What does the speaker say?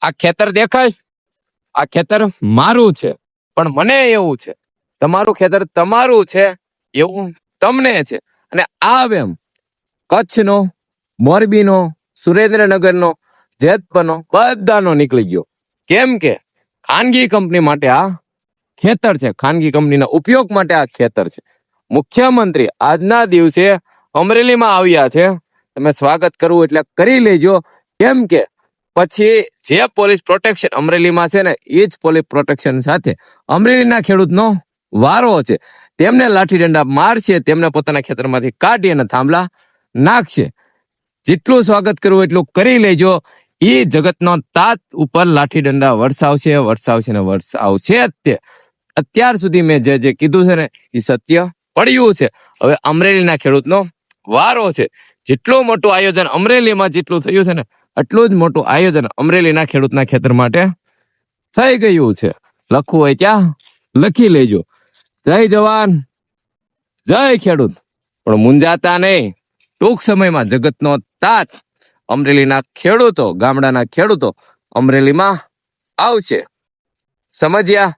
આ ખેતર દેખાય, આ ખેતર મારું છે, પણ મને એવું છે તમારું ખેતર તમારું છે એવું તમને છે. અને આ વેમ કચ્છનો, મોરબીનો, સુરેન્દ્રનગરનો, જેતપુરનો બધાનો નીકળી ગયો. કેમ કે ખાનગી કંપની માટે આ ખેતર છે, ખાનગી કંપનીના ઉપયોગ માટે આ ખેતર છે. મુખ્યમંત્રી આજના દિવસે અમરેલીમાં આવ્યા છે. તમે સ્વાગત કરવું એટલે કરી લેજો. કેમ કે પછી જે પોલીસ પ્રોટેક્શન અમરેલીમાં છે ને, એ જ પોલીસ પ્રોટેક્શન સાથે અમરેલીના ખેડૂતનો વારો છે. તેમને લાઠી દંડા મારશે, તેમને પોતાના ખેતરમાંથી કાઢી અને થાંભલા નાખશે. જેટલું સ્વાગત કરવું એટલું કરી લેજો. એ જગતનો તાત ઉપર લાઠી દંડા વરસાવશે, વરસાવશે ને વરસાવશે જ તે. અત્યાર સુધી મેં જે કીધું છે ને, એ સત્ય પડ્યું છે. હવે અમરેલીના ખેડૂતનો વારો છે. જેટલું મોટું આયોજન અમરેલીમાં જેટલું થયું છે ને, એટલું જ મોટું આયોજન અમરેલીના ખેડૂતના ખેતર માટે થઈ ગયું છે. લખવું હોય ત્યાં લખી લેજો. જય જવાન, જય ખેડૂત. પણ મુંજાતા નહીં, ટૂંક સમયમાં જગતનો તાત અમરેલીના ખેડૂતો, ગામડાના ખેડૂતો અમરેલીમાં આવશે. સમજ્યા?